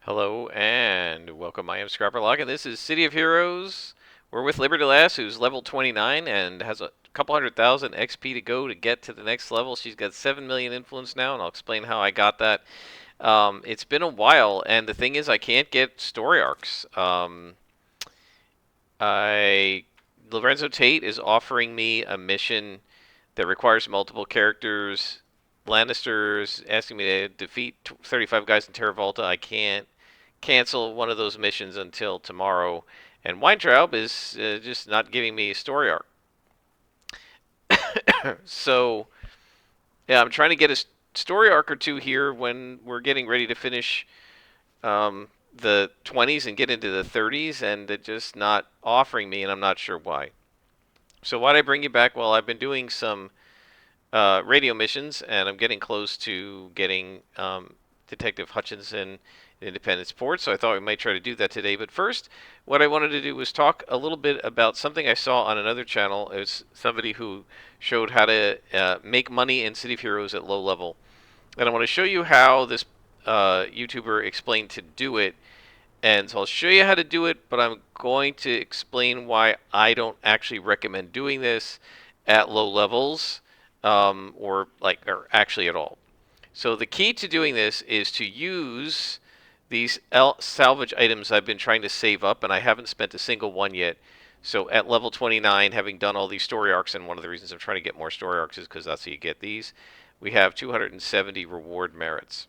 Hello and welcome. I am Scrapperlock, and this is City of Heroes. We're with Liberty Lass, who's level 29 and has a couple 100,000 XP to go to get to the next level. She's got 7 million influence now, and I'll explain how I got that. It's been a while, and the thing is, I can't get story arcs. I Lorenzo Tate is offering me a mission that requires multiple characters. Lannister's asking me to defeat 35 guys in Terra Volta. I can't cancel one of those missions until tomorrow. And Weintraub is just not giving me a story arc. So, yeah, I'm trying to get a story arc or two here when we're getting ready to finish the 20s and get into the 30s, and they're just not offering me, and I'm not sure why. So, why'd I bring you back? Well, I've been doing some radio missions, and I'm getting close to getting Detective Hutchinson in Independence Port, so I thought we might try to do that today. But first, what I wanted to do was talk a little bit about something I saw on another channel. It was somebody who showed how to make money in City of Heroes at low level. And I want to show you how this YouTuber explained to do it. And so I'll show you how to do it, but I'm going to explain why I don't actually recommend doing this at low levels, or actually at all. So the key to doing this is to use these salvage items I've been trying to save up, and I haven't spent a single one yet. So at level 29, having done all these story arcs, and one of the reasons I'm trying to get more story arcs is because that's how you get these, we have 270 reward merits.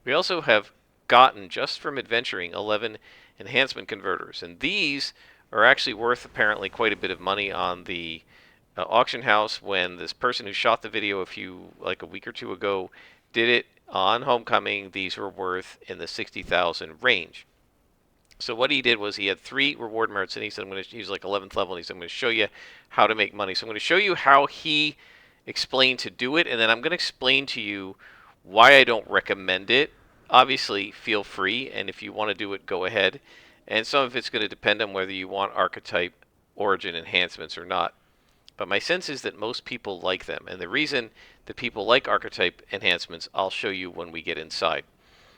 We also have gotten, just from adventuring, 11 enhancement converters, and these are actually worth apparently quite a bit of money on the auction house. When this person who shot the video a week or two ago did it on Homecoming, these were worth in the 60,000 range. So what he did was he had 3 reward merits, and he said, he was like 11th level, and he said, I'm going to show you how to make money. So I'm going to show you how he explained to do it, and then I'm going to explain to you why I don't recommend it. Obviously, feel free, and if you want to do it, go ahead. And some of it's going to depend on whether you want archetype origin enhancements or not. But my sense is that most people like them, and the reason that people like archetype enhancements, I'll show you when we get inside.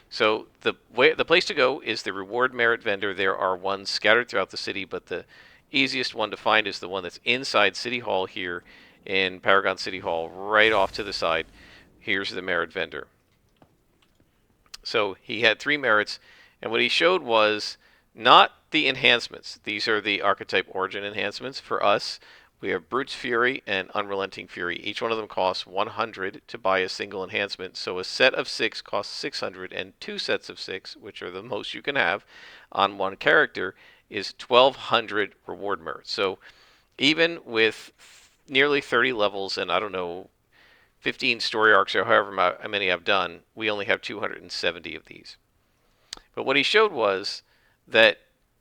So the place to go is the reward merit vendor. There are ones scattered throughout the city, but the easiest one to find is the one that's inside City Hall here in Paragon City Hall, right off to the side. Here's the merit vendor. So he had 3 merits, and what he showed was not the enhancements. These are the archetype origin enhancements for us. We have Brute's Fury and Unrelenting Fury. Each one of them costs 100 to buy a single enhancement. So a set of 6 costs 600, and 2 sets of 6, which are the most you can have on one character, is 1,200 reward merits. So even with nearly 30 levels and, I don't know, 15 story arcs or however many I've done, we only have 270 of these. But what he showed was that,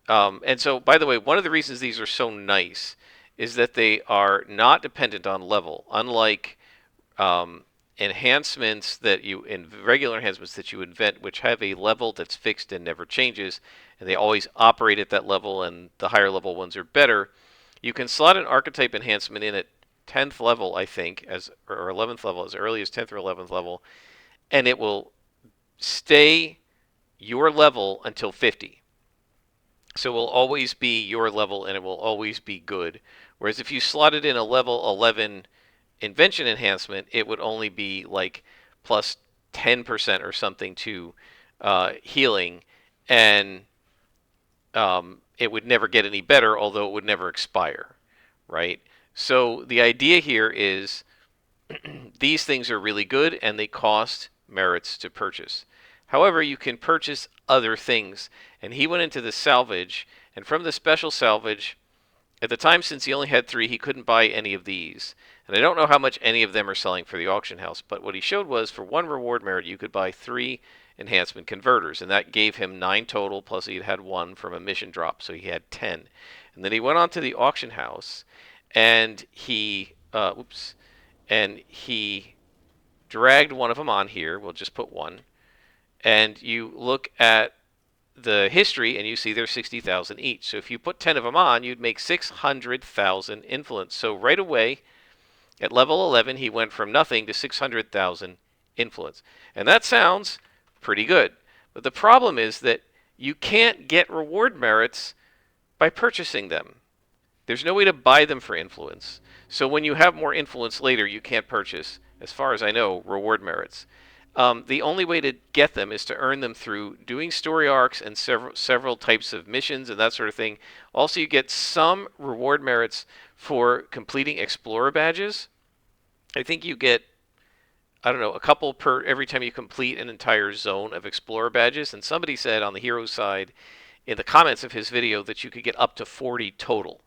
and so, by the way, one of the reasons these are so nice is that they are not dependent on level, unlike enhancements that regular enhancements that you invent, which have a level that's fixed and never changes, and they always operate at that level, and the higher level ones are better. You can slot an archetype enhancement in at 10th level, I think, or 11th level, as early as 10th or 11th level, and it will stay your level until 50. So it will always be your level, and it will always be good. Whereas if you slotted in a level 11 invention enhancement, it would only be like plus 10% or something to healing, and it would never get any better, although it would never expire, right? So the idea here is these things are really good, and they cost merits to purchase. However, you can purchase other things, and he went into the salvage, and from the special salvage, at the time, since he only had 3, he couldn't buy any of these. And I don't know how much any of them are selling for the auction house, but what he showed was for 1 reward merit, you could buy 3 enhancement converters, and that gave him 9 total, plus he had 1 from a mission drop, so he had 10. And then he went on to the auction house, and he dragged one of them on here. We'll just put 1. And you look at the history, and you see there's 60,000 each. So if you put 10 of them on, you'd make 600,000 influence. So right away, at level 11, he went from nothing to 600,000 influence. And that sounds pretty good. But the problem is that you can't get reward merits by purchasing them. There's no way to buy them for influence. So when you have more influence later, you can't purchase, as far as I know, reward merits. The only way to get them is to earn them through doing story arcs and several types of missions and that sort of thing. Also, you get some reward merits for completing explorer badges. I think you get, I don't know, a couple per every time you complete an entire zone of explorer badges. And somebody said on the hero side in the comments of his video that you could get up to 40 total.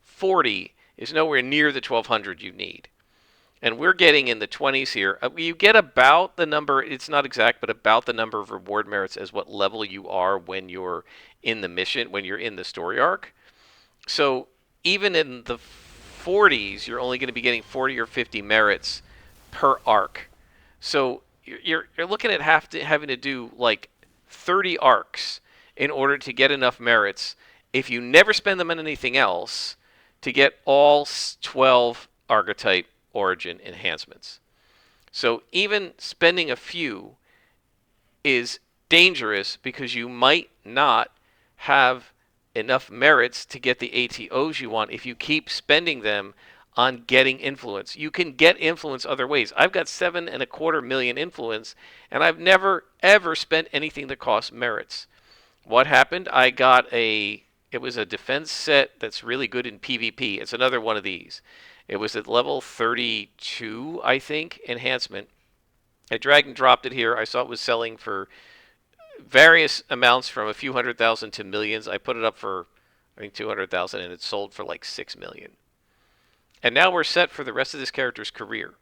40 is nowhere near the 1200 you need. And we're getting in the 20s here. You get about the number, it's not exact, but about the number of reward merits as what level you are when you're in the mission, when you're in the story arc. So even in the 40s, you're only going to be getting 40 or 50 merits per arc. So you're looking at having to do like 30 arcs in order to get enough merits if you never spend them on anything else to get all 12 archetype origin enhancements. So even spending a few is dangerous because you might not have enough merits to get the ATOs you want if you keep spending them on getting influence. You can get influence other ways. I've got 7.25 million influence, and I've never ever spent anything that costs merits. What happened? I got it was a defense set that's really good in PvP. It's another one of these. It was at level 32, I think, enhancement. I dragged and dropped it here. I saw it was selling for various amounts from a few 100,000 to millions. I put it up for, I think, 200,000, and it sold for like 6 million. And now we're set for the rest of this character's career.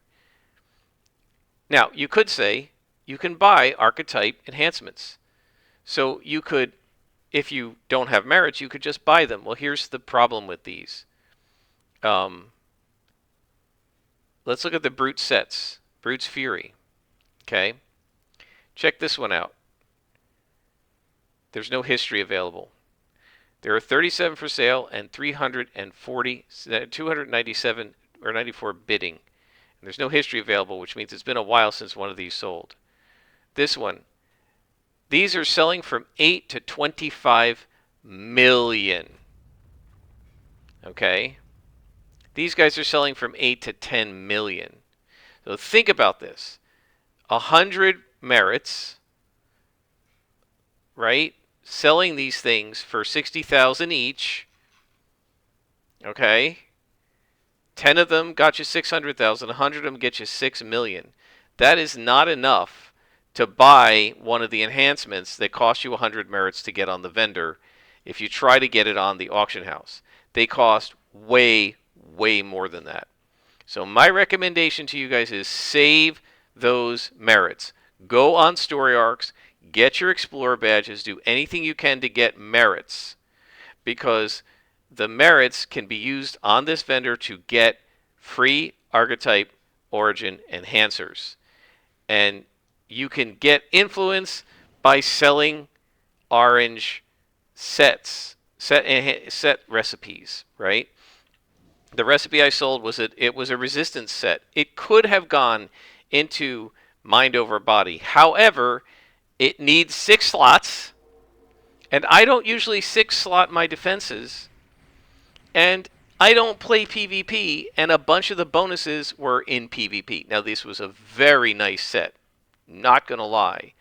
Now, you could say you can buy archetype enhancements. So you could, if you don't have merits, you could just buy them. Well, here's the problem with these. Let's look at the Brute sets. Brute's Fury. Okay. Check this one out. There's no history available. There are 37 for sale and 297 or 94 bidding. And there's no history available, which means it's been a while since one of these sold. This one. These are selling from 8 to 25 million. Okay? These guys are selling from 8 to 10 million. So think about this. 100 merits, right? Selling these things for 60,000 each. Okay? 10 of them got you 600,000. 100 of them get you 6 million. That is not enough to buy one of the enhancements that cost you 100 merits to get on the vendor if you try to get it on the auction house. They cost way, way more than that. So my recommendation to you guys is save those merits. Go on story arcs, get your explorer badges, do anything you can to get merits, because the merits can be used on this vendor to get free archetype origin enhancers. And you can get influence by selling orange set recipes, right? The recipe I sold was it was a resistance set. It could have gone into mind over body. However, it needs 6 slots, and I don't usually 6 slot my defenses, and I don't play PvP, and a bunch of the bonuses were in PvP. Now, this was a very nice set, not going to lie.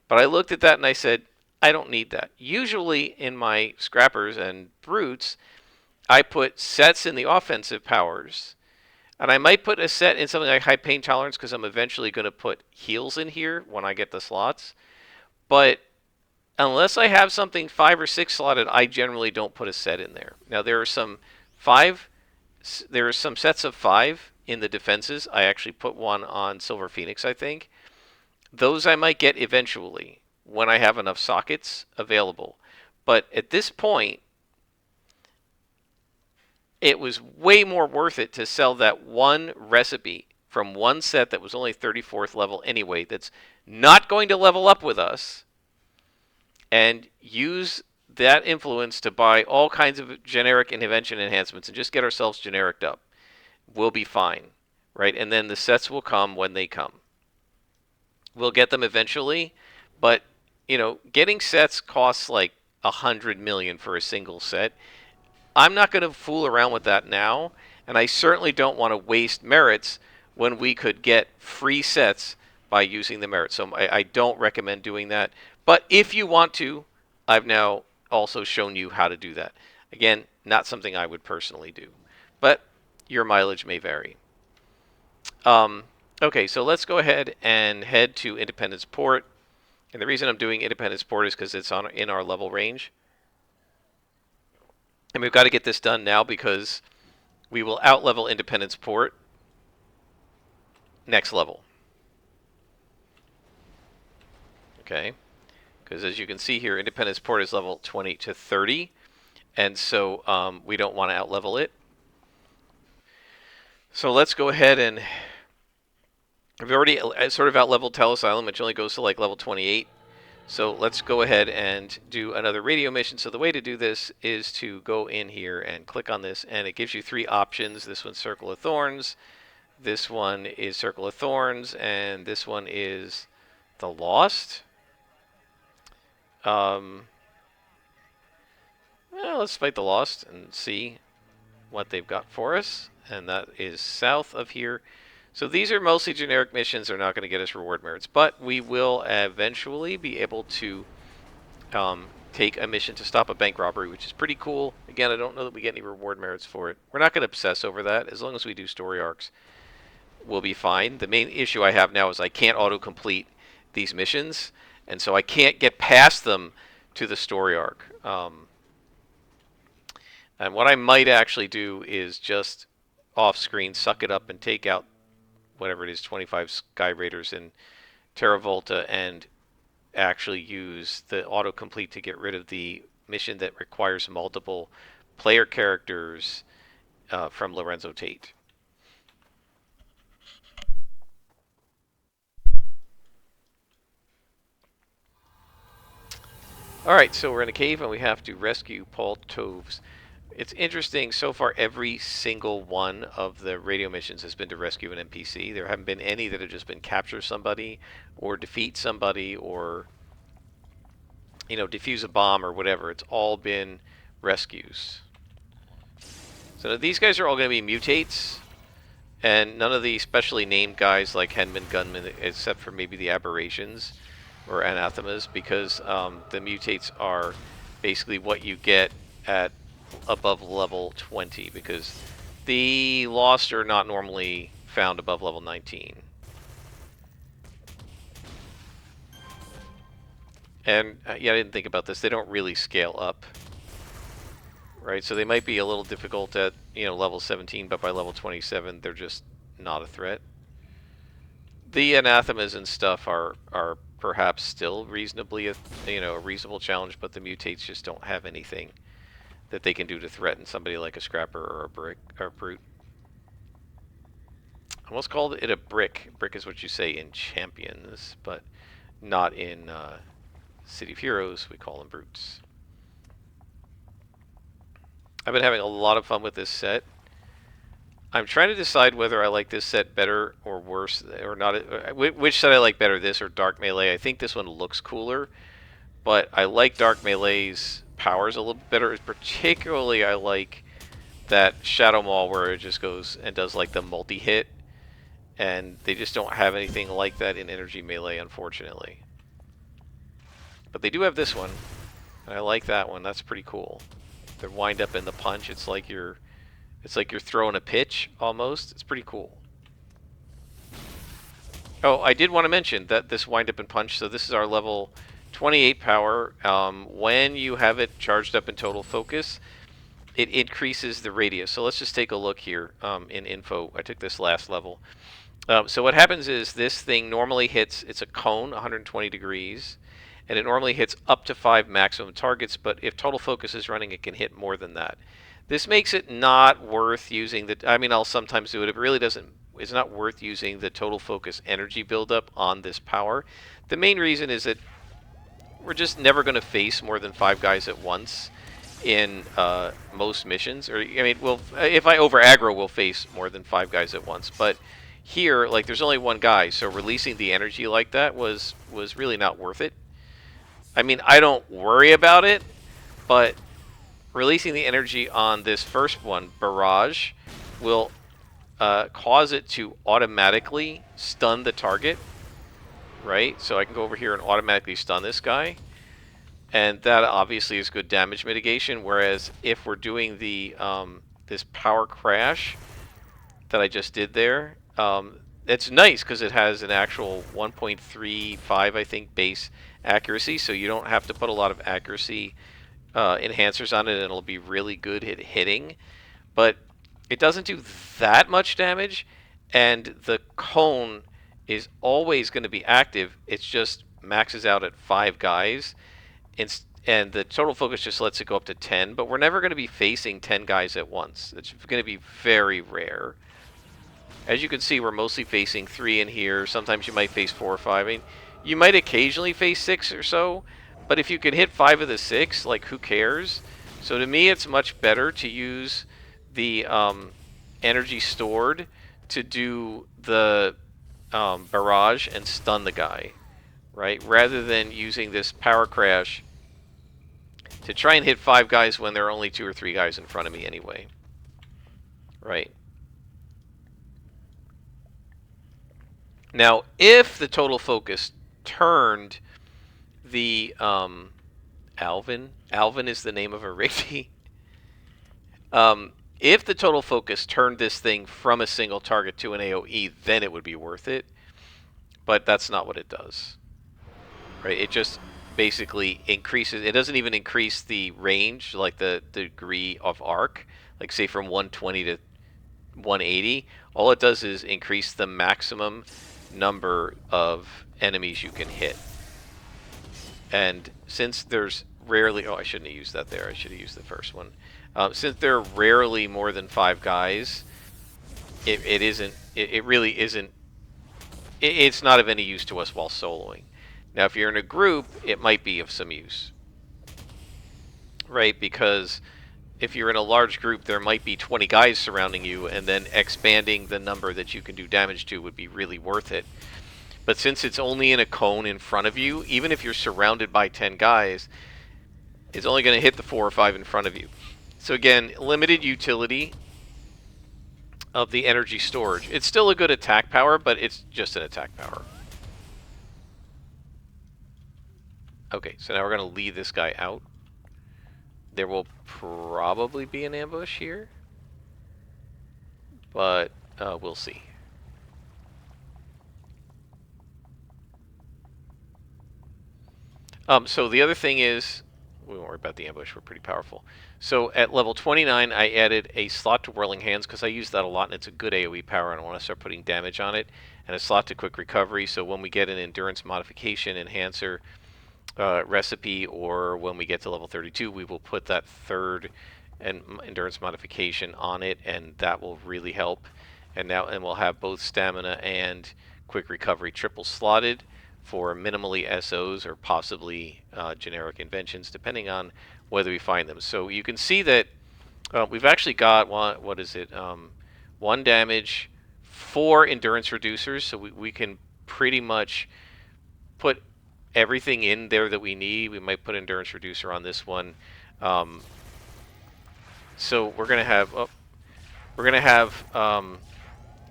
But I looked at that and I said, I don't need that. Usually in my scrappers and brutes, I put sets in the offensive powers, and I might put a set in something like high pain tolerance because I'm eventually going to put heals in here when I get the slots. But unless I have something 5 or 6 slotted, I generally don't put a set in there. Now there are some sets of 5 in the defenses. I actually put one on Silver Phoenix, I think. Those I might get eventually when I have enough sockets available. But at this point, it was way more worth it to sell that one recipe from one set that was only 34th level anyway, that's not going to level up with us, and use that influence to buy all kinds of generic intervention enhancements and just get ourselves genericked up. We'll be fine, right? And then the sets will come when they come. We'll get them eventually, but getting sets costs like 100 million for a single set. I'm not going to fool around with that now, and I certainly don't want to waste merits when we could get free sets by using the merits. So I don't recommend doing that. But if you want to, I've now also shown you how to do that. Again, not something I would personally do, but your mileage may vary. Okay, so let's go ahead and head to Independence Port. And the reason I'm doing Independence Port is because it's in our level range. And we've got to get this done now because we will out-level Independence Port next level. Okay, because as you can see here, Independence Port is level 20 to 30. And so we don't want to out-level it. So let's go ahead and we've already sort of out-leveled Talos Island, which only goes to like level 28. So let's go ahead and do another radio mission. So the way to do this is to go in here and click on this, and it gives you 3 options. This one's Circle of Thorns, this one is Circle of Thorns, and this one is The Lost. Well, let's fight The Lost and see what they've got for us. And that is south of here. So these are mostly generic missions. They're not going to get us reward merits, but we will eventually be able to take a mission to stop a bank robbery, which is pretty cool. Again, I don't know that we get any reward merits for it. We're not going to obsess over that. As long as we do story arcs, we'll be fine. The main issue I have now is I can't auto-complete these missions, and so I can't get past them to the story arc. And what I might actually do is just off-screen suck it up and take out whatever it is, 25 Sky Raiders in Terra Volta, and actually use the autocomplete to get rid of the mission that requires multiple player characters from Lorenzo Tate. Alright, so we're in a cave and we have to rescue Paul Toves. It's interesting, so far every single one of the radio missions has been to rescue an NPC. There haven't been any that have just been capture somebody or defeat somebody or defuse a bomb or whatever. It's all been rescues. So these guys are all going to be mutates, and none of the specially named guys like Henman, Gunman, except for maybe the aberrations or anathemas, because the mutates are basically what you get at above level 20, because the Lost are not normally found above level 19. And yeah, I didn't think about this. They don't really scale up, right? So they might be a little difficult at level 17, but by level 27, they're just not a threat. The anathemas and stuff are perhaps still reasonably a reasonable challenge, but the mutates just don't have anything that they can do to threaten somebody like a scrapper or a brick or a brute. I almost called it a brick. Brick is what you say in Champions, but not in City of Heroes. We call them brutes. I've been having a lot of fun with this set. I'm trying to decide whether I like this set better or worse, or not. Which set I like better, this or Dark Melee. I think this one looks cooler, but I like Dark Melee's powers a little better. Particularly, I like that Shadow Maul where it just goes and does like the multi-hit, and they just don't have anything like that in Energy Melee, unfortunately. But they do have this one, and I like that one. That's pretty cool. The wind up and the punch. It's like you're throwing a pitch almost. It's pretty cool. Oh, I did want to mention that this wind up and punch. So this is our level 28 power. When you have it charged up in total focus, it increases the radius. So let's just take a look here in info. I took this last level. So what happens is this thing normally hits, it's a cone, 120 degrees, and it normally hits up to 5 maximum targets, but if total focus is running, it can hit more than that. This makes it not worth using the, I mean, I'll sometimes do it, it really doesn't, it's not worth using the total focus energy buildup on this power. The main reason is that we're just never going to face more than 5 guys at once in most missions. Or, I mean, if I over aggro, we'll face more than 5 guys at once. But here, like, there's only one guy, so releasing the energy like that was really not worth it. I mean, I don't worry about it, but releasing the energy on this first one, Barrage, will cause it to automatically stun the target, right? So I can go over here and automatically stun this guy. And that obviously is good damage mitigation, whereas if we're doing the this power crash that I just did there, it's nice because it has an actual 1.35, I think, base accuracy, so you don't have to put a lot of accuracy enhancers on it, and it'll be really good at hitting. But it doesn't do that much damage, and the cone is always going to be active. It just maxes out at 5 guys, and the total focus just lets it go up to 10, but we're never going to be facing 10 guys at once. It's going to be very rare. As you can see, we're mostly facing 3 in here. Sometimes you might face 4 or 5. I mean, you might occasionally face 6 or so, but if you can hit 5 of the 6, like, who cares? So to me, it's much better to use the energy stored to do the barrage and stun the guy, right? Rather than using this power crash to try and hit 5 guys when there are only 2 or 3 guys in front of me anyway, right? Now, if the total focus turned the Alvin is the name of a Rigby. If the total focus turned this thing from a single target to an AoE, then it would be worth it. But that's not what it does. Right? It just basically increases. It doesn't even increase the range, like the degree of arc, like say from 120 to 180. All it does is increase the maximum number of enemies you can hit. And since there's rarely... Oh, I shouldn't have used that there. I should have used the first one. Since there are rarely more than 5 guys, it isn't... It really isn't... It's not of any use to us while soloing. Now, if you're in a group, it might be of some use. Right? Because if you're in a large group, there might be 20 guys surrounding you, and then expanding the number that you can do damage to would be really worth it. But since it's only in a cone in front of you, even if you're surrounded by 10 guys, it's only going to hit the 4 or 5 in front of you. So again, limited utility of the energy storage. It's still a good attack power, but it's just an attack power. Okay, so now we're going to lead this guy out. There will probably be an ambush here, but we'll see. So the other thing is, we won't worry about the ambush, we're pretty powerful. So at level 29, I added a slot to Whirling Hands because I use that a lot, and it's a good AoE power, and I want to start putting damage on it. And a slot to Quick Recovery, so when we get an Endurance Modification Enhancer recipe, or when we get to level 32, we will put that third Endurance Modification on it, and that will really help. And we'll have both Stamina and Quick Recovery triple slotted for minimally SOs or possibly generic inventions, depending on whether we find them. So you can see that we've actually got, what is it, 1 damage, 4 endurance reducers, so we can pretty much put everything in there that we need. We might put endurance reducer on this one. So we're going to have,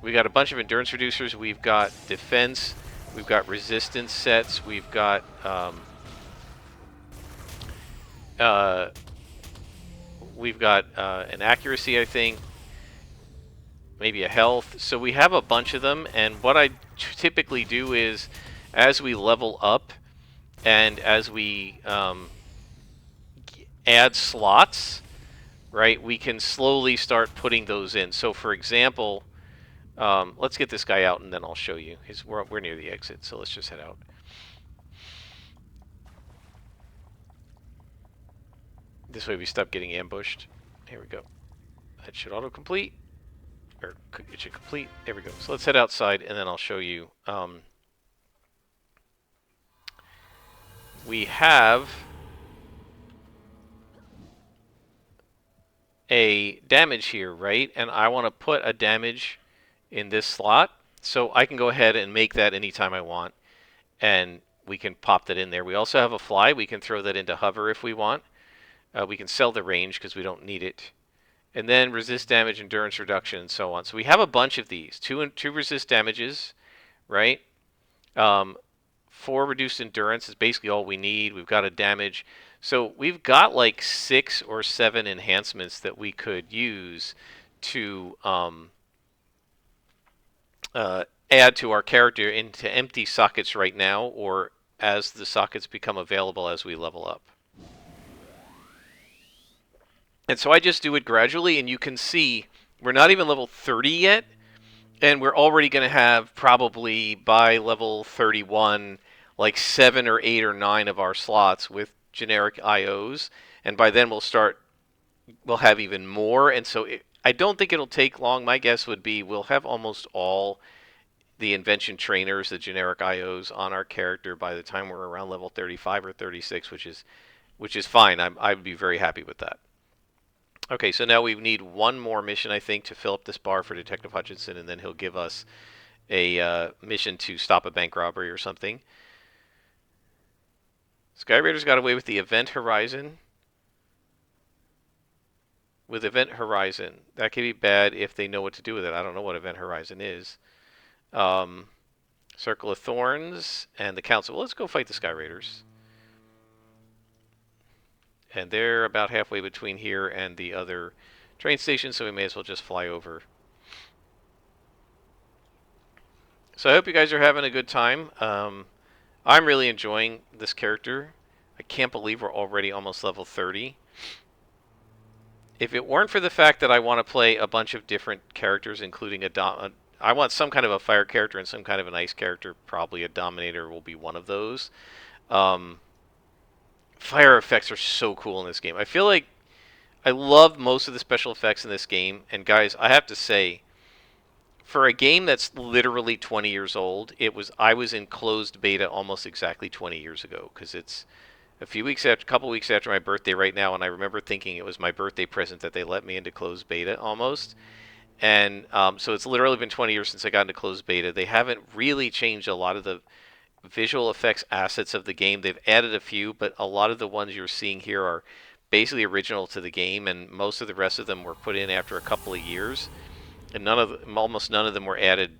we got a bunch of endurance reducers. We've got defense. We've got resistance sets. We've got an accuracy, I think. Maybe a health. So we have a bunch of them. And what I typically do is, as we level up and as we add slots, right, we can slowly start putting those in. So for example, let's get this guy out and then I'll show you. We're near the exit, so let's just head out. This way we stop getting ambushed. Here we go. That should auto-complete. Or it should complete. There we go. So let's head outside and then I'll show you. We have a damage here, right? And I want to put a damage in this slot, so I can go ahead and make that anytime I want. And we can pop that in there. We also have a fly. We can throw that into hover if we want. We can sell the range because we don't need it. And then resist damage, endurance reduction, and so on. So we have a bunch of these. Two resist damages, right? Um, 4 reduced endurance is basically all we need. We've got a damage. So we've got like 6 or 7 enhancements that we could use to add to our character into empty sockets right now, or as the sockets become available as we level up. And so I just do it gradually, and you can see we're not even level 30 yet, and we're already going to have probably by level 31 like 7 or 8 or 9 of our slots with generic IOs, and by then we'll have even more. And so I don't think it'll take long. My guess would be we'll have almost all the invention trainers, the generic IOs, on our character by the time we're around level 35 or 36, which is fine. I'd be very happy with that. Okay, so now we need one more mission, I think, to fill up this bar for Detective Hutchinson, and then he'll give us a mission to stop a bank robbery or something. Sky Raiders got away with the Event Horizon. With Event Horizon, that could be bad if they know what to do with it. I don't know what Event Horizon is. Circle of Thorns and the Council. Well, let's go fight the Sky Raiders. And they're about halfway between here and the other train station, so we may as well just fly over. So I hope you guys are having a good time. I'm really enjoying this character. I can't believe we're already almost level 30. If it weren't for the fact that I want to play a bunch of different characters, including I want some kind of a fire character and some kind of an ice character. Probably a Dominator will be one of those. Fire effects are so cool in this game. I feel like I love most of the special effects in this game. And guys, I have to say, for a game that's literally 20 years old, I was in closed beta almost exactly 20 years ago, because it's a couple weeks after my birthday right now, and I remember thinking it was my birthday present that they let me into closed beta almost. And so it's literally been 20 years since I got into closed beta. They haven't really changed a lot of the visual effects assets of the game. They've added a few, but a lot of the ones you're seeing here are basically original to the game, and most of the rest of them were put in after a couple of years. And almost none of them were added,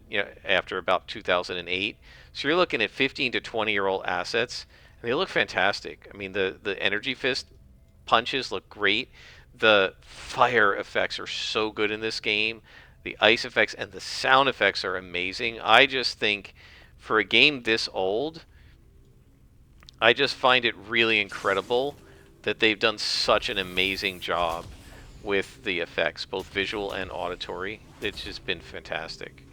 after about 2008. So you're looking at 15 to 20-year-old assets, and they look fantastic. I mean, the energy fist punches look great. The fire effects are so good in this game. The ice effects and the sound effects are amazing. I just think for a game this old, I just find it really incredible that they've done such an amazing job with the effects, both visual and auditory. It's just been fantastic.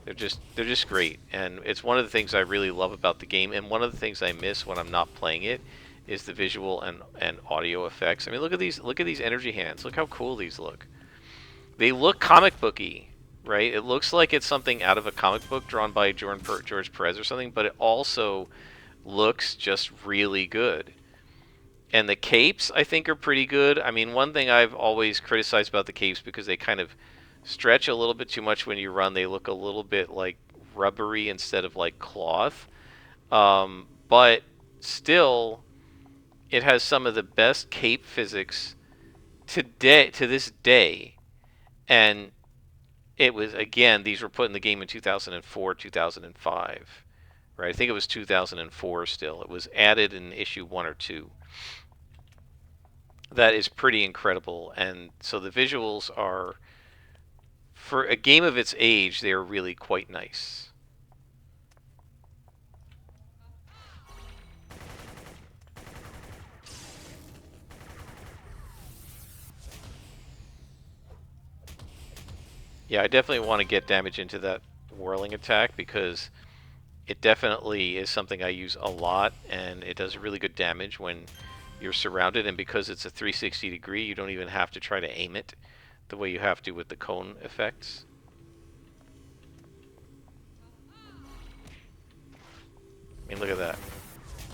They're just great, and it's one of the things I really love about the game, and one of the things I miss when I'm not playing it is the visual and audio effects. I mean, look at these energy hands. Look how cool these look. They look comic booky, right? It looks like it's something out of a comic book drawn by George Perez or something, but it also looks just really good. And the capes, I think, are pretty good. I mean, one thing I've always criticized about the capes, because they kind of stretch a little bit too much when you run. They look a little bit like rubbery instead of like cloth. But still, it has some of the best cape physics to this day. And it was, again, these were put in the game in 2004, 2005. Right? I think it was 2004 still. It was added in issue 1 or 2. That is pretty incredible. And so the visuals are, for a game of its age, they are really quite nice. Yeah, I definitely want to get damage into that whirling attack, because it definitely is something I use a lot, and it does really good damage when you're surrounded, and because it's a 360 degree, you don't even have to try to aim it the way you have to with the cone effects. I mean, look at that.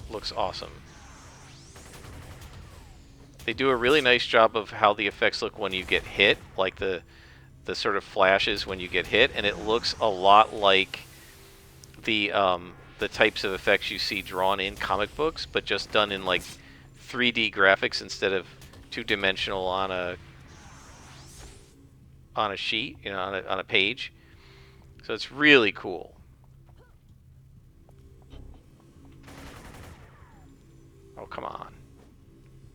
Looks awesome. They do a really nice job of how the effects look when you get hit, like the sort of flashes when you get hit, and it looks a lot like the the types of effects you see drawn in comic books, but just done in like 3D graphics instead of two-dimensional on a sheet, on a page. So it's really cool. Oh, come on.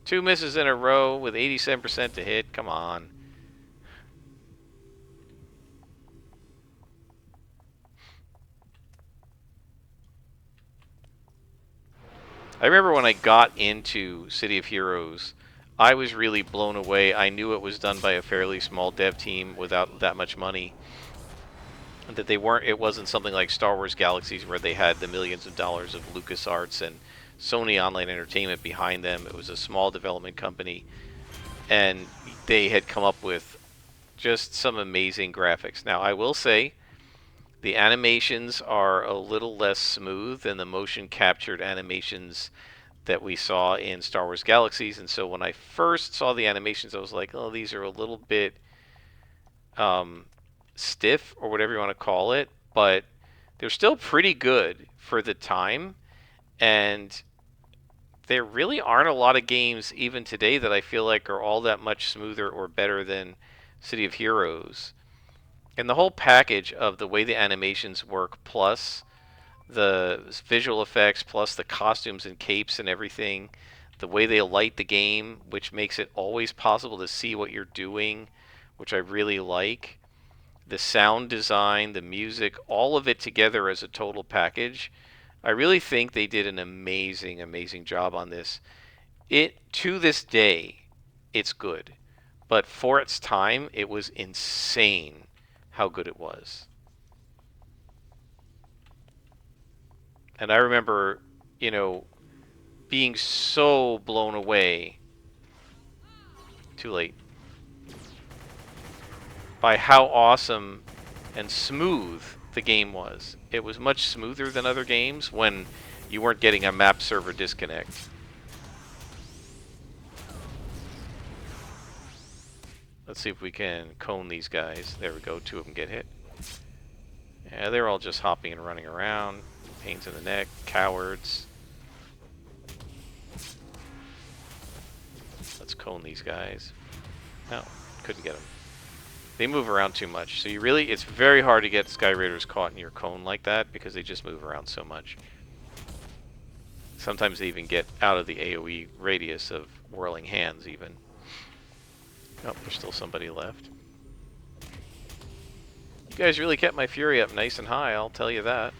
2 misses in a row with 87% to hit. Come on. I remember when I got into City of Heroes, I was really blown away. I knew it was done by a fairly small dev team without that much money. That it wasn't something like Star Wars Galaxies where they had the millions of dollars of LucasArts and Sony Online Entertainment behind them. It was a small development company, and they had come up with just some amazing graphics. Now, I will say, the animations are a little less smooth than the motion captured animations that we saw in Star Wars Galaxies, and so when I first saw the animations, I was like, oh, these are a little bit stiff, or whatever you want to call it, but they're still pretty good for the time, and there really aren't a lot of games even today that I feel like are all that much smoother or better than City of Heroes. And the whole package of the way the animations work, plus the visual effects, plus the costumes and capes and everything, the way they light the game, which makes it always possible to see what you're doing, which I really like. The sound design, the music, all of it together as a total package. I really think they did an amazing, amazing job on this. To this day, it's good. But for its time, it was insane how good it was. And I remember, being so blown away, too late, by how awesome and smooth the game was. It was much smoother than other games when you weren't getting a map server disconnect. Let's see if we can cone these guys. There we go, 2 of them get hit. Yeah, they're all just hopping and running around. Pains in the neck, cowards. Let's cone these guys. No, couldn't get them. They move around too much. So it's very hard to get Sky Raiders caught in your cone like that because they just move around so much. Sometimes they even get out of the AoE radius of whirling hands even. Oh, there's still somebody left. You guys really kept my fury up nice and high, I'll tell you that.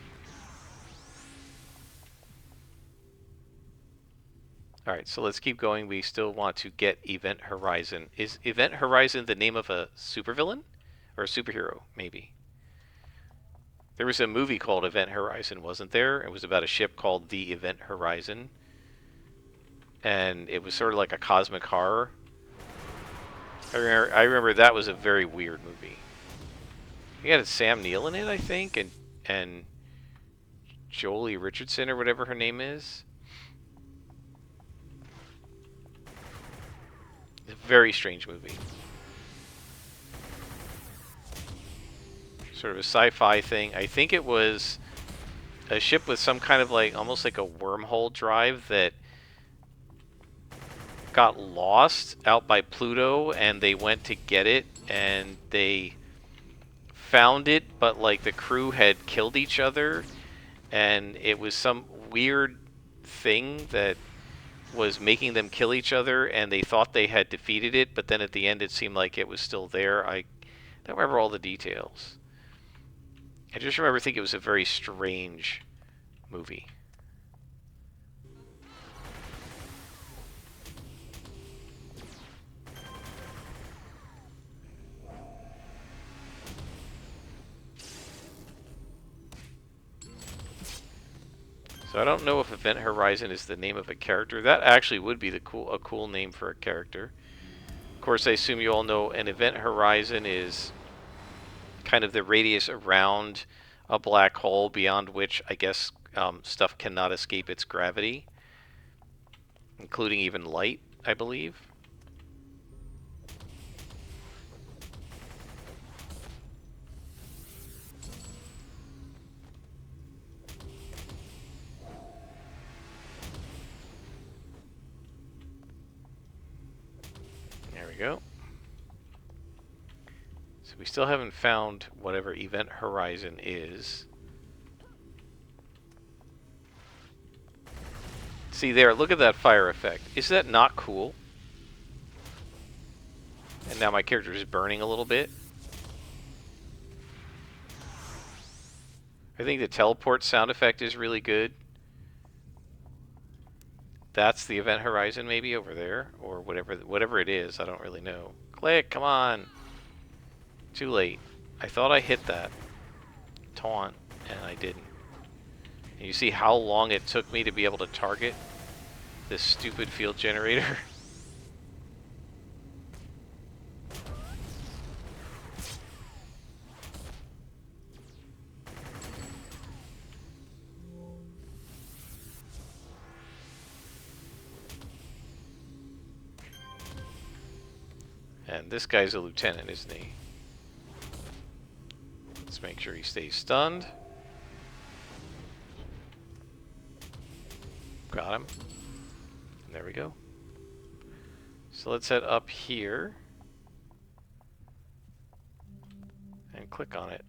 Alright, so let's keep going. We still want to get Event Horizon. Is Event Horizon the name of a supervillain? Or a superhero, maybe? There was a movie called Event Horizon, wasn't there? It was about a ship called the Event Horizon. And it was sort of like a cosmic horror. I remember that was a very weird movie. You had Sam Neill in it, I think, and Jolie Richardson, or whatever her name is. A very strange movie. Sort of a sci-fi thing. I think it was a ship with some kind of almost like a wormhole drive that got lost out by Pluto, and they went to get it, and they found it, but the crew had killed each other, and it was some weird thing that was making them kill each other, and they thought they had defeated it, but then at the end it seemed like it was still there. I don't remember all the details. I just remember thinking it was a very strange movie. So I don't know if Event Horizon is the name of a character. That actually would be a cool name for a character. Of course, I assume you all know an Event Horizon is kind of the radius around a black hole beyond which, I guess, stuff cannot escape its gravity, including even light, I believe. we go. So we still haven't found whatever event horizon is. See there, look at that fire effect. Is that not cool? And now my character is burning a little bit. I think the teleport sound effect is really good. That's the event horizon maybe over there, or whatever it is. I don't really know. Click, come on. Too late. I thought I hit that taunt, and I didn't. And you see how long it took me to be able to target this stupid field generator? And this guy's a lieutenant, isn't he? Let's make sure he stays stunned. Got him. And there we go. So let's head up here and click on it.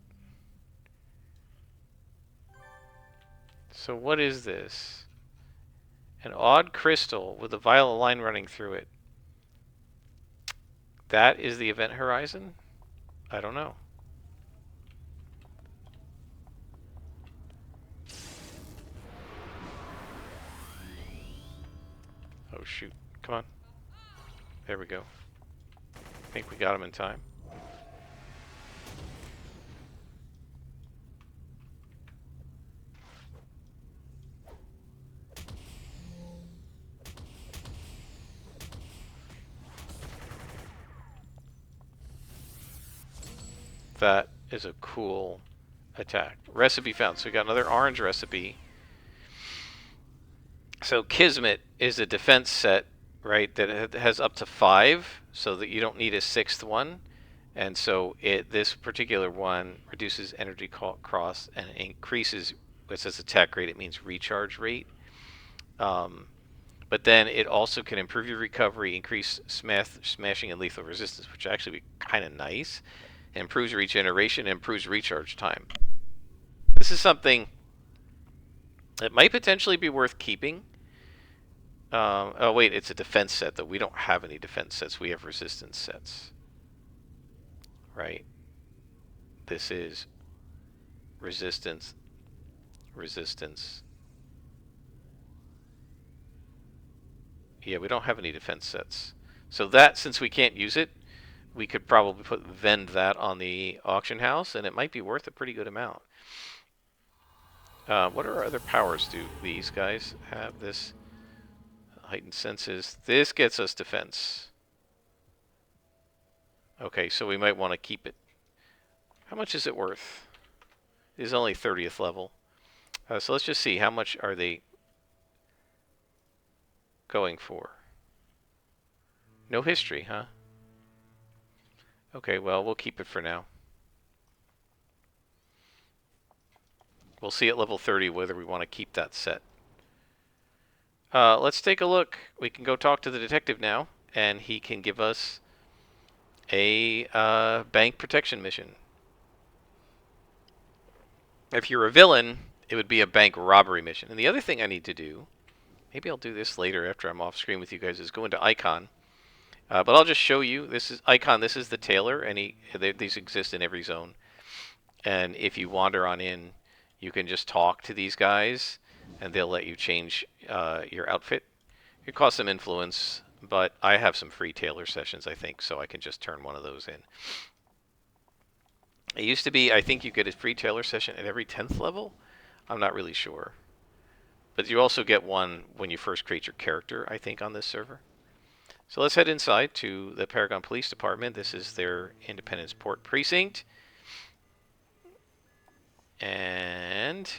So what is this? An odd crystal with a violet line running through it. That is the event horizon? I don't know. Oh shoot. Come on. There we go. I think we got him in time. That is a cool attack. Recipe found. So we got another orange recipe. So Kismet is a defense set, right, that has up to 5, so that you don't need a 6th one. And so this particular one reduces energy cost and increases, it says attack rate, it means recharge rate. But then it also can improve your recovery, increase smashing and lethal resistance, which actually be kind of nice. It improves regeneration, and improves recharge time. This is something that might potentially be worth keeping. Oh wait, it's a defense set, though. We don't have any defense sets. We have resistance sets. Right? This is resistance, resistance. Yeah, we don't have any defense sets. So that, since we can't use it, we could probably vend that on the auction house, and it might be worth a pretty good amount. What are our other powers? Do these guys have this? Heightened senses. This gets us defense. Okay, so we might want to keep it. How much is it worth? It is only 30th level. So let's just see. How much are they going for? No history, huh? Okay, well, we'll keep it for now. We'll see at level 30 whether we want to keep that set. Let's take a look. We can go talk to the detective now, and he can give us a bank protection mission. If you're a villain, it would be a bank robbery mission. And the other thing I need to do, maybe I'll do this later after I'm off screen with you guys, is go into Icon. But I'll just show you. This is Icon. This is the tailor, and these exist in every zone. And if you wander on in, you can just talk to these guys, and they'll let you change your outfit. It costs some influence, but I have some free tailor sessions, I think, so I can just turn one of those in. It used to be, I think you get a free tailor session at every 10th level. I'm not really sure. But you also get one when you first create your character, I think, on this server. So let's head inside to the Paragon Police Department. This is their Independence Port Precinct. And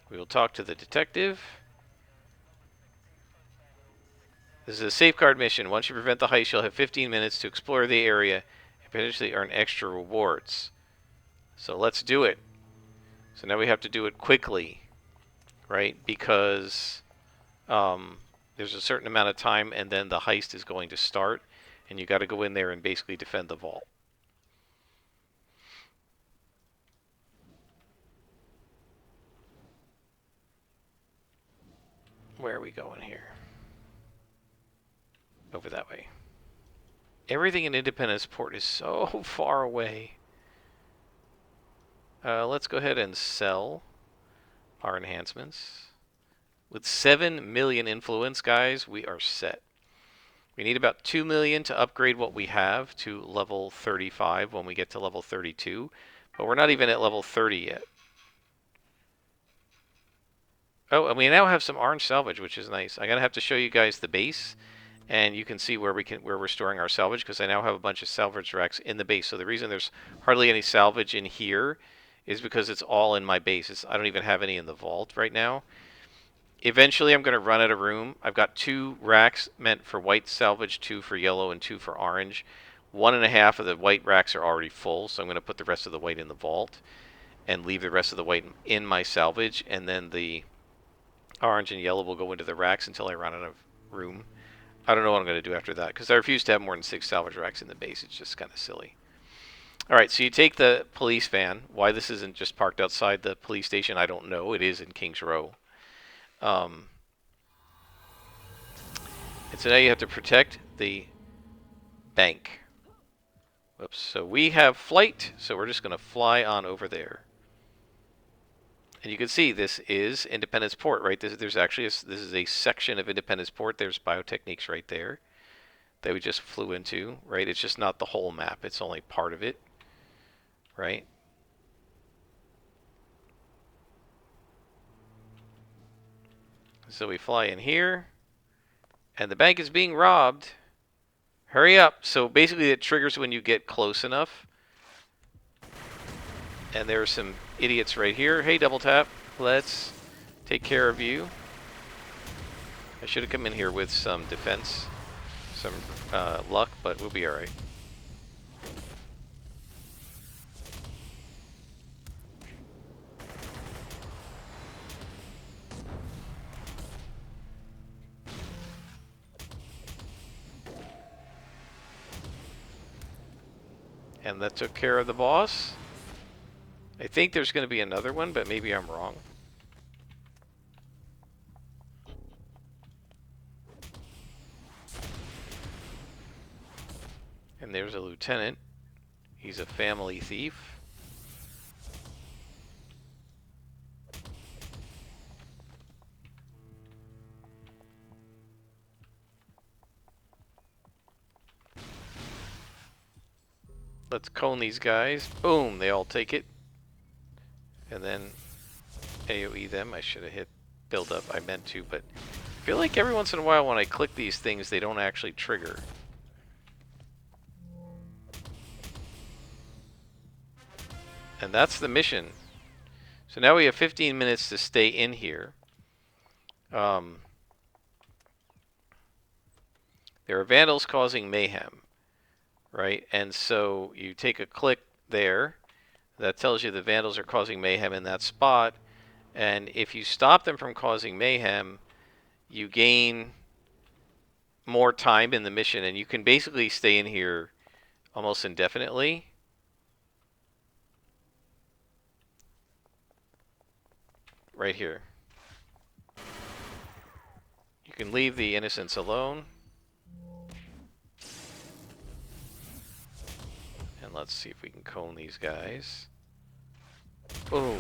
we will talk to the detective. This is a safeguard mission. Once you prevent the heist, you'll have 15 minutes to explore the area and potentially earn extra rewards. So let's do it. So now we have to do it quickly, right? Because There's a certain amount of time, and then the heist is going to start, and you got to go in there and basically defend the vault. Where are we going here? Over that way. Everything in Independence Port is so far away. Let's go ahead and sell our enhancements. With 7 million influence, guys, we are set. We need about 2 million to upgrade what we have to level 35 when we get to level 32. But we're not even at level 30 yet. Oh, and we now have some orange salvage, which is nice. I'm gonna have to show you guys the base, and you can see where we're storing our salvage, because I now have a bunch of salvage racks in the base. So the reason there's hardly any salvage in here is because it's all in my base. I don't even have any in the vault right now. Eventually, I'm going to run out of room. I've got 2 racks meant for white salvage, 2 for yellow, and 2 for orange. 1.5 of the white racks are already full, so I'm going to put the rest of the white in the vault and leave the rest of the white in my salvage, and then the orange and yellow will go into the racks until I run out of room. I don't know what I'm going to do after that, because I refuse to have more than 6 salvage racks in the base. It's just kind of silly. Alright, so you take the police van. Why this isn't just parked outside the police station, I don't know. It is in Kings Row. And so now you have to protect the bank. Whoops. So we have flight, so we're just going to fly on over there. And you can see this is Independence Port, right? There's actually this is a section of Independence Port. There's Biotechniques right there that we just flew into, right? It's just not the whole map. It's only part of it, right? So we fly in here, and the bank is being robbed. Hurry up. So basically it triggers when you get close enough. And there are some idiots right here. Hey, Double Tap. Let's take care of you. I should have come in here with some defense, some luck, but we'll be alright. And that took care of the boss. I think there's going to be another one, but maybe I'm wrong. And there's a lieutenant. He's a family thief. Let's cone these guys. Boom, they all take it. And then AoE them. I should have hit build up. I meant to, but I feel like every once in a while when I click these things, they don't actually trigger. And that's the mission. So now we have 15 minutes to stay in here. There are vandals causing mayhem, right? And so you take a click there. That tells you the vandals are causing mayhem in that spot. And if you stop them from causing mayhem, you gain more time in the mission. And you can basically stay in here almost indefinitely. Right here. You can leave the innocents alone. And let's see if we can cone these guys. Boom.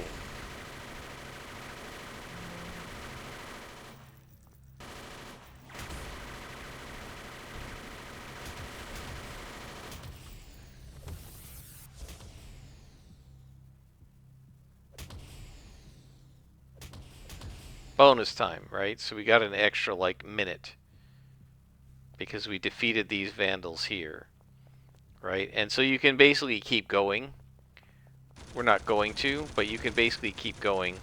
Bonus time, right? So we got an extra, like, minute. Because we defeated these vandals here. Right? And so you can basically keep going. We're not going to, but you can basically keep going.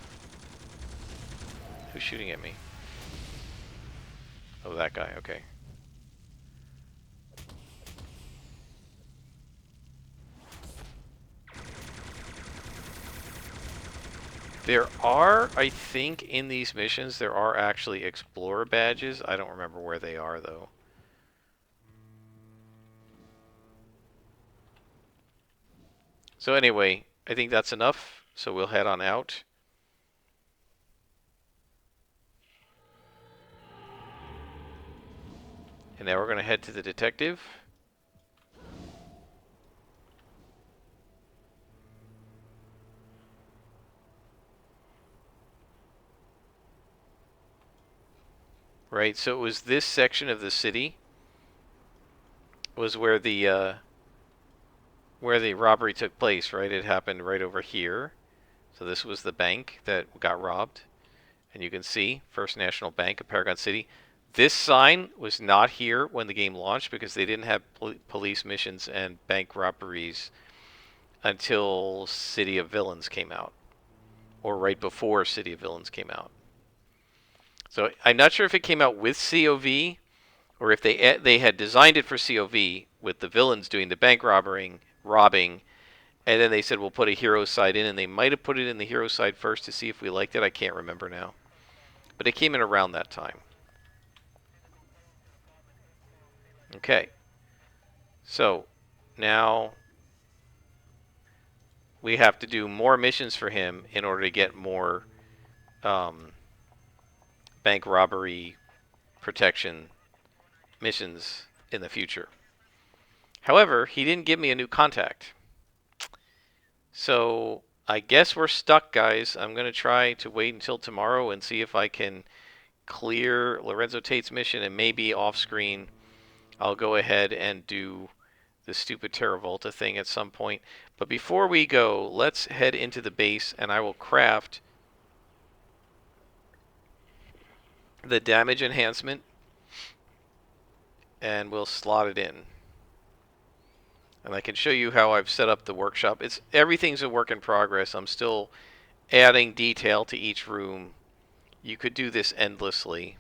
Who's shooting at me? Oh, that guy, okay. There are, I think, in these missions, there are actually Explorer badges. I don't remember where they are, though. So anyway, I think that's enough. So we'll head on out. And now we're going to head to the detective. Right, so it was this section of the city was where the robbery took place, right? It happened right over here. So this was the bank that got robbed. And you can see First National Bank of Paragon City. This sign was not here when the game launched because they didn't have police missions and bank robberies until City of Villains came out, or right before City of Villains came out. So I'm not sure if it came out with COV or if they had designed it for COV with the villains doing the bank robbing, and then they said we'll put a hero side in, and they might have put it in the hero side first to see if we liked it. I can't remember now, but it came in around that time. Okay, so now we have to do more missions for him in order to get more um, bank robbery protection missions in the future. However, he didn't give me a new contact. So I guess we're stuck, guys. I'm going to try to wait until tomorrow and see if I can clear Lorenzo Tate's mission, and maybe off screen I'll go ahead and do the stupid Terravolta thing at some point. But before we go, let's head into the base and I will craft the damage enhancement and we'll slot it in. And I can show you how I've set up the workshop. Everything's a work in progress. I'm still adding detail to each room. You could do this endlessly.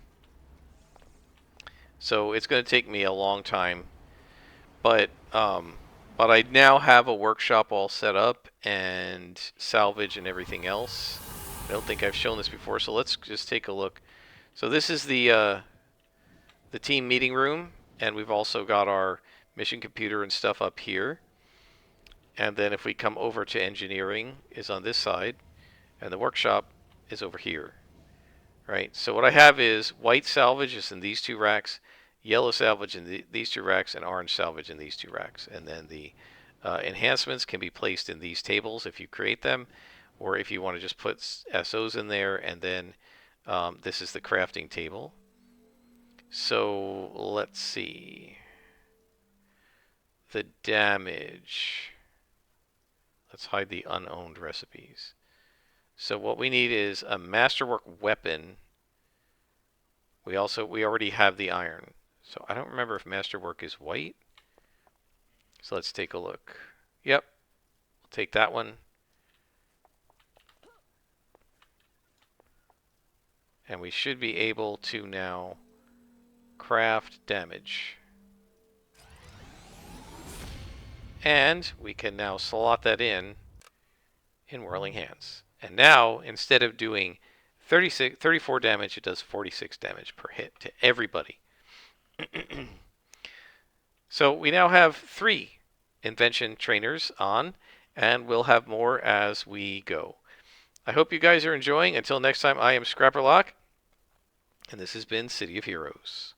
So it's going to take me a long time. But I now have a workshop all set up and salvage and everything else. I don't think I've shown this before, so let's just take a look. So this is the team meeting room, and we've also got our mission computer and stuff up here. And then if we come over to engineering is on this side, and the workshop is over here. Right, so what I have is white salvage is in these two racks, yellow salvage in these two racks, and orange salvage in these two racks. And then the enhancements can be placed in these tables if you create them, or if you want to just put SOs in there, and then this is the crafting table. So let's see. The damage. Let's hide the unowned recipes. So what we need is a masterwork weapon. We already have the iron. So I don't remember if masterwork is white. So let's take a look. Yep. We'll take that one. And we should be able to now craft damage. And we can now slot that in Whirling Hands. And now, instead of doing 34 damage, it does 46 damage per hit to everybody. So we now have 3 invention trainers on, and we'll have more as we go. I hope you guys are enjoying. Until next time, I am Scrapperlock, and this has been City of Heroes.